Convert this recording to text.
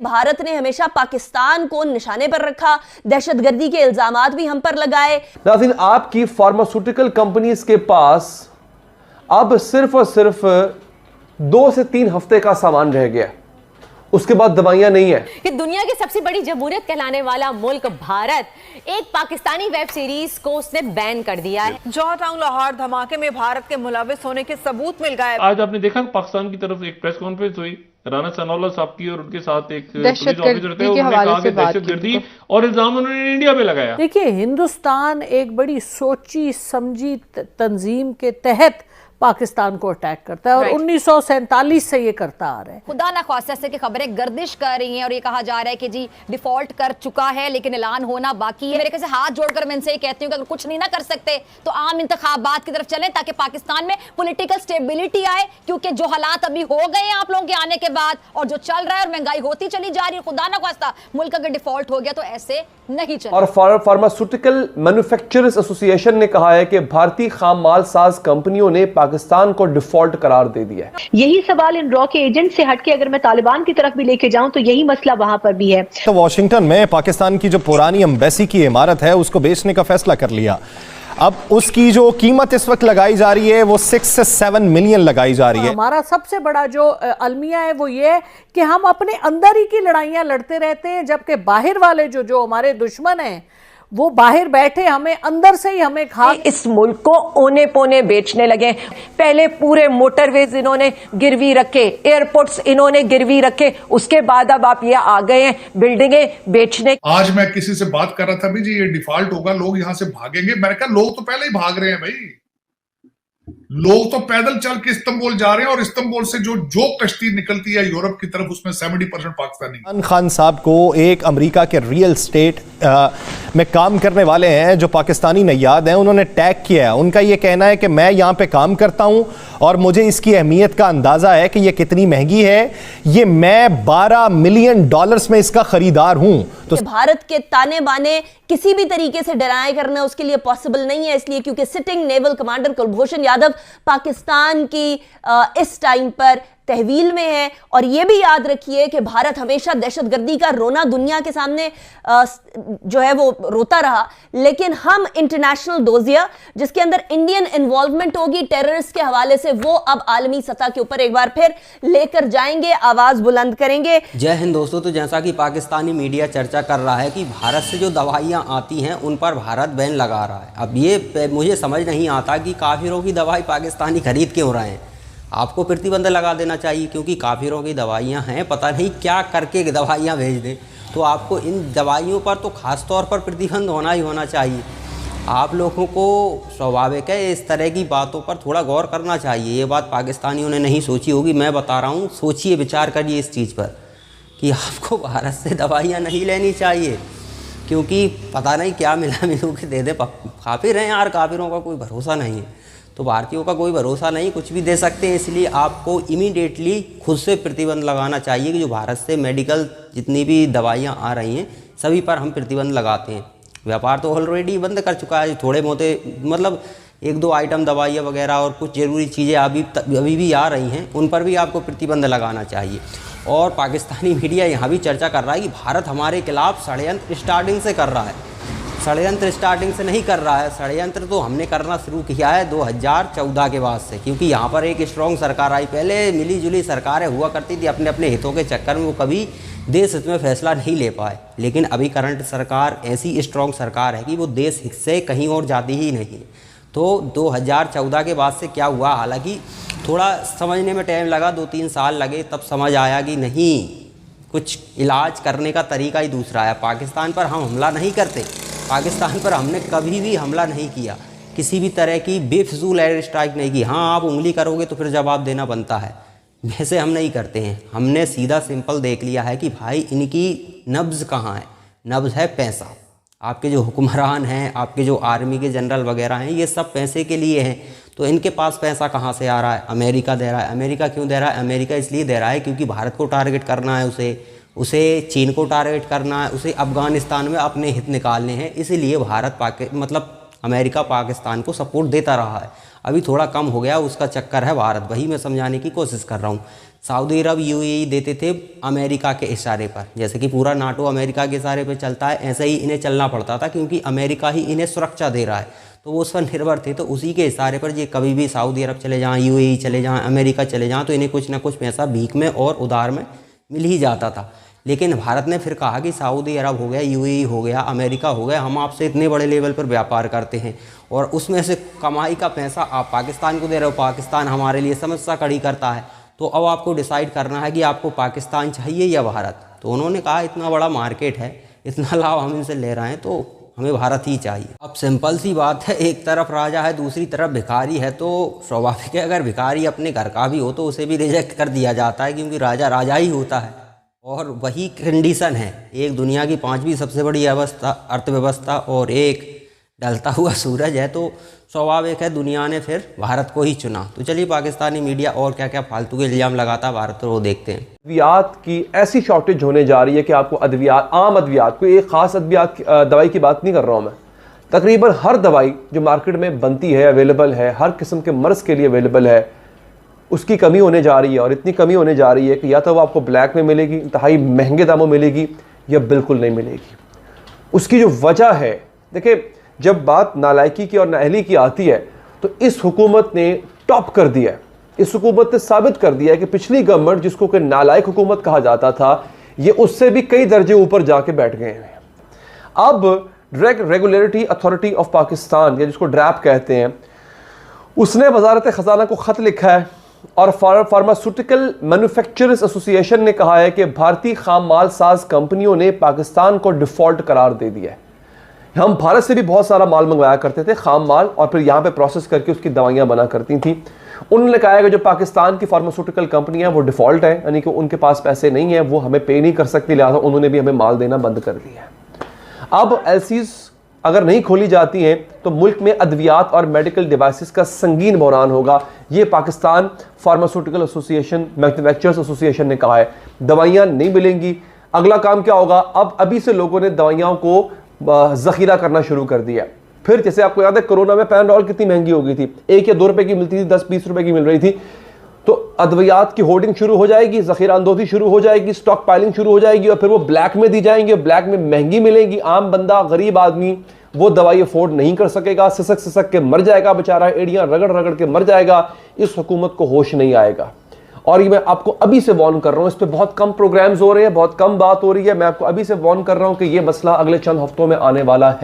भारत ने हमेशा पाकिस्तान को निशाने पर रखा, दहशतगर्दी के इल्जामात भी हम पर लगाए। नाज़रीन, आपकी फार्मास्यूटिकल कंपनीज के पास अब सिर्फ और सिर्फ 2 से 3 हफ्ते का सामान रह गया, उसके बाद दवाइयां नहीं है। कि दुनिया की सबसे बड़ी जमहूरियत कहलाने वाला मुल्क भारत एक पाकिस्तानी वेब सीरीज को उसने बैन कर दिया है। जॉ टाउन लाहौर धमाके में भारत के मुलविस होने के सबूत मिल गए। आज आपने देखा पाकिस्तान की तरफ एक प्रेस कॉन्फ्रेंस हुई राना सनाउल्लाह साहब की, और उनके साथ एक पुलिस ऑफिसर थे, उन्होंने कहा कि दहशतगर्दी और इल्जाम उन्होंने इंडिया पे लगाया। देखिए, हिंदुस्तान एक बड़ी सोची समझी तंजीम के तहत पाकिस्तान को अटैक करता है और 1947 से ये करता आ रहा है। खुदा ना ख्वास्ता से कि खबरें गर्दिश कर रही हैं और ये कहा जा रहा है कि जी डिफॉल्ट कर चुका है लेकिन ऐलान होना बाकी है। मेरे ख्याल से हाथ जोड़कर मैं इनसे ये कहती हूँ कि अगर कुछ नहीं ना कर सकते तो आम इंतखाबात की तरफ चलें ताकि पाकिस्तान में पॉलिटिकल स्टेबिलिटी आए, क्योंकि जो हालात अभी हो गए हैं आप लोगों के आने के बाद और जो चल रहा है और महंगाई होती चली जा रही है, खुदा ना ख्वास्ता मुल्क अगर डिफॉल्ट हो गया तो ऐसे नहीं चले। और फार्मास्यूटिकल मैन्युफैक्चरर्स एसोसिएशन ने कहा है कि भारतीय खाम माल साज कंपनियों ने पाकिस्तान को डिफॉल्ट करार दे दिया है। यही सवाल इन रॉ के एजेंट से हटके अगर मैं तालिबान की तरफ भी लेके जाऊं तो यही मसला वहां पर भी है। तो वॉशिंगटन में पाकिस्तान की जो पुरानी एम्बेसी की इमारत है उसको बेचने का फैसला कर लिया। अब उसकी जो कीमत इस वक्त लगाई जा रही है वो 6 से 7 मिलियन लगाई जा रही है। हमारा सबसे बड़ा जो अलमिया है वो ये है कि हम अपने अंदर ही की लड़ाइयां लड़ते रहते हैं, जबकि बाहर वाले जो हमारे दुश्मन हैं वो बाहर बैठे हमें अंदर से ही हमें खा इस मुल्क को ओने पोने बेचने लगे। पहले पूरे मोटरवेज इन्होंने गिरवी रखे, एयरपोर्ट्स इन्होंने गिरवी रखे, उसके बाद अब आप ये आ गए हैं बिल्डिंगें बेचने। आज मैं किसी से बात कर रहा था, भी जी ये डिफॉल्ट होगा, लोग यहां से भागेंगे। मैंने कहा लोग तो पहले ही भाग रहे हैं भाई, लोग तो पैदल चल के इस्तांबुल जा रहे हैं और इस्तांबुल से जो कश्ती निकलती है यूरोप की तरफ उसमें 70% पाकिस्तानी। इमरान खान साहब को एक अमेरिका के रियल एस्टेट में काम करने वाले हैं जो पाकिस्तानी नैयाद हैं, उन्होंने टैग किया है। उनका ये कहना है कि मैं यहाँ पे काम करता हूँ और मुझे इसकी अहमियत का अंदाज़ा है कि ये कितनी महंगी है, ये मैं $12 मिलियन में इसका खरीदार हूँ। तो भारत के ताने बाने किसी भी तरीके से डराए करना उसके लिए पॉसिबल नहीं है, इसलिए क्योंकि sitting naval commander Kulbhushan Yadav Pakistan की इस टाइम पर तहवील में है। और यह भी याद रखिए कि भारत हमेशा दहशतगर्दी का रोना दुनिया के सामने जो है वो रोता रहा, लेकिन हम इंटरनेशनल डोजिया जिसके अंदर इंडियन इन्वॉल्वमेंट होगी टेररिस्ट के हवाले से, वो अब आलमी सतह के ऊपर एक बार फिर लेकर जाएंगे, आवाज बुलंद करेंगे। जय हिंद दोस्तों। तो जैसा कि पाकिस्तानी मीडिया चर्चा कर रहा है कि भारत से जो दवाइयाँ आती हैं उन पर भारत बैन लगा रहा है। अब ये मुझे समझ नहीं आता कि काफिरों की दवाई पाकिस्तानी खरीद क्यों रहे हैं। आपको प्रतिबंध लगा देना चाहिए, क्योंकि काफिरों की दवाइयाँ हैं, पता नहीं क्या करके दवाइयाँ भेज दें, तो आपको इन दवाइयों पर तो ख़ास तौर पर प्रतिबंध होना ही होना चाहिए। आप लोगों को स्वाभाविक है इस तरह की बातों पर थोड़ा गौर करना चाहिए। ये बात पाकिस्तानियों ने नहीं सोची होगी, मैं बता रहा हूँ, सोचिए, विचार करिए इस चीज़ पर कि आपको भारत से दवाइयाँ नहीं लेनी चाहिए, क्योंकि पता नहीं क्या मिलू के दे दे। काफिर हैं यार, काफिरों का कोई भरोसा नहीं है, तो भारतीयों का कोई भरोसा नहीं, कुछ भी दे सकते हैं। इसलिए आपको इमीडिएटली खुद से प्रतिबंध लगाना चाहिए कि जो भारत से मेडिकल जितनी भी दवाइयाँ आ रही हैं सभी पर हम प्रतिबंध लगाते हैं। व्यापार तो ऑलरेडी बंद कर चुका है, थोड़े मोटे मतलब 1-2 आइटम दवाइयाँ वगैरह और कुछ ज़रूरी चीज़ें अभी भी आ रही हैं, उन पर भी आपको प्रतिबंध लगाना चाहिए। और पाकिस्तानी मीडिया यहाँ भी चर्चा कर रहा है कि भारत हमारे खिलाफ षड्यंत्र स्टार्टिंग से कर रहा है। षड्यंत्र स्टार्टिंग से नहीं कर रहा है, षड्यंत्र तो हमने करना शुरू किया है 2014 के बाद से, क्योंकि यहाँ पर एक स्ट्रॉन्ग सरकार आई। पहले मिली जुली सरकारें हुआ करती थी, अपने अपने हितों के चक्कर में वो कभी देश हित में फैसला नहीं ले पाए। लेकिन अभी करंट सरकार ऐसी स्ट्रॉन्ग सरकार है कि वो देश हित से कहीं और जाती ही नहीं। तो 2014 के बाद से क्या हुआ, हालांकि थोड़ा समझने में टाइम लगा, 2-3 साल लगे, तब समझ आया कि नहीं, कुछ इलाज करने का तरीका ही दूसरा है। पाकिस्तान पर हम हमला नहीं करते, पाकिस्तान पर हमने कभी भी हमला नहीं किया, किसी भी तरह की बेफिजूल एयर स्ट्राइक नहीं की। हाँ, आप उंगली करोगे तो फिर जवाब देना बनता है, वैसे हम नहीं करते हैं। हमने सीधा सिंपल देख लिया है कि भाई इनकी नब्ज़ कहाँ है। नब्ज़ है पैसा। आपके जो हुक्मरान हैं, आपके जो आर्मी के जनरल वगैरह हैं, ये सब पैसे के लिए हैं। तो इनके पास पैसा कहाँ से आ रहा है? अमेरिका दे रहा है। अमेरिका क्यों दे रहा है? अमेरिका इसलिए दे रहा है क्योंकि भारत को टारगेट करना है, उसे चीन को टारगेट करना है, उसे अफ़गानिस्तान में अपने हित निकालने हैं। इसीलिए अमेरिका पाकिस्तान को सपोर्ट देता रहा है। अभी थोड़ा कम हो गया, उसका चक्कर है भारत, वही मैं समझाने की कोशिश कर रहा हूँ। सऊदी अरब यूएई देते थे अमेरिका के इशारे पर, जैसे कि पूरा नाटो अमेरिका के इशारे पर चलता है, ऐसे ही इन्हें चलना पड़ता था क्योंकि अमेरिका ही इन्हें सुरक्षा दे रहा है, तो वो उस पर निर्भर थे। तो उसी के इशारे पर ये कभी भी सऊदी अरब चले जाएँ, यूएई चले जाएँ, अमेरिका चले जाएँ, तो इन्हें कुछ ना कुछ पैसा भीख में और उधार में मिल ही जाता था। लेकिन भारत ने फिर कहा कि सऊदी अरब हो गया, यूएई हो गया, अमेरिका हो गया, हम आपसे इतने बड़े लेवल पर व्यापार करते हैं और उसमें से कमाई का पैसा आप पाकिस्तान को दे रहे हो, पाकिस्तान हमारे लिए समस्या खड़ी करता है, तो अब आपको डिसाइड करना है कि आपको पाकिस्तान चाहिए या भारत। तो उन्होंने कहा इतना बड़ा मार्केट है, इतना लाभ हम इनसे ले रहे हैं, तो हमें भारत ही चाहिए। अब सिंपल सी बात है, एक तरफ राजा है, दूसरी तरफ भिखारी है, तो स्वाभाविक है अगर भिखारी अपने घर का भी हो तो उसे भी रिजेक्ट कर दिया जाता है, क्योंकि राजा राजा ही होता है। और वही कंडीशन है, एक दुनिया की 5वीं सबसे बड़ी अर्थव्यवस्था और एक ढलता हुआ सूरज है, तो स्वाभाविक है दुनिया ने फिर भारत को ही चुना। तो चलिए पाकिस्तानी मीडिया और क्या क्या फालतू के इल्ज़ाम लगाता है भारत, तो वो देखते हैं। अद्वियात की ऐसी शॉर्टेज होने जा रही है कि आपको अद्वियात, आम अद्वियात, कोई एक खास अद्वियात दवाई की बात नहीं कर रहा हूँ मैं, तकरीबन हर दवाई जो मार्केट में बनती है, अवेलेबल है, हर किस्म के मर्ज के लिए अवेलेबल है, उसकी कमी होने जा रही है। और इतनी कमी होने जा रही है कि या तो वो आपको ब्लैक में मिलेगी, इंतहाई महंगे दामों मिलेगी, या बिल्कुल नहीं मिलेगी। उसकी जो वजह है, देखिए जब बात नालायकी की और नाअहली की आती है तो इस हुकूमत ने टॉप कर दिया है। इस हुकूमत ने साबित कर दिया है कि पिछली गवर्नमेंट, जिसको कि नालायक हुकूमत कहा जाता था, ये उससे भी कई दर्जे ऊपर जाके बैठ गए हैं। अब रेगुलेटरी अथॉरिटी ऑफ पाकिस्तान, या जिसको ड्रैप कहते हैं, उसने वजारत खजाना को ख़त लिखा है और फार्मास्यूटिकल मैन्युफैक्चरर्स एसोसिएशन ने कहा है कि भारतीय खाम माल साज कंपनियों ने पाकिस्तान को डिफ़ॉल्ट करार दे दिया है। हम भारत से भी बहुत सारा माल मंगवाया करते थे, खाम माल, और फिर यहाँ पे प्रोसेस करके उसकी दवाइयाँ बना करती थी। उन्होंने कहा है कि जो पाकिस्तान की फार्मास्यूटिकल कंपनियाँ वो डिफ़ॉल्ट है, यानी कि उनके पास पैसे नहीं है, वो हमें पे नहीं कर सकती, लिहाजा उन्होंने भी हमें माल देना बंद कर दिया है। अब एलसीज अगर नहीं खोली जाती हैं तो मुल्क में अद्वियात और मेडिकल डिवाइसेस का संगीन बहरान होगा। ये Pakistan pharmaceutical association, manufacturers association ने कहा है। दवाइयाँ नहीं मिलेंगी, अगला काम क्या होगा? अब अभी से लोगों ने दवाइयों को ज़ख़ीरा करना शुरू कर दिया। फिर जैसे आपको याद है कोरोना में पैराडोल कितनी महंगी हो गई थी, 1 या 2 रुपए की मिलती थी, 10-20 रुपए की मिल रही थी। तो अद्वियात की होर्डिंग शुरू हो जाएगी, ज़ख़ीरा अंदोज़ी शुरू हो जाएगी, स्टॉक पाइलिंग शुरू हो जाएगी, और फिर वो ब्लैक में दी जाएंगी, ब्लैक में महंगी मिलेंगी। आम बंदा, गरीब आदमी वो दवाई अफोर्ड नहीं कर सकेगा, सिसक सिसक के मर जाएगा बेचारा, एड़ियाँ रगड़ रगड़ के मर जाएगा। इस हुकूमत को होश नहीं आएगा। और ये मैं आपको अभी से वार्न कर रहा हूँ, इस पर बहुत कम प्रोग्राम्स हो रहे हैं, बहुत कम बात हो रही है। मैं आपको अभी से वार्न कर रहा हूँ कि ये मसला अगले चंद हफ्तों में आने वाला है।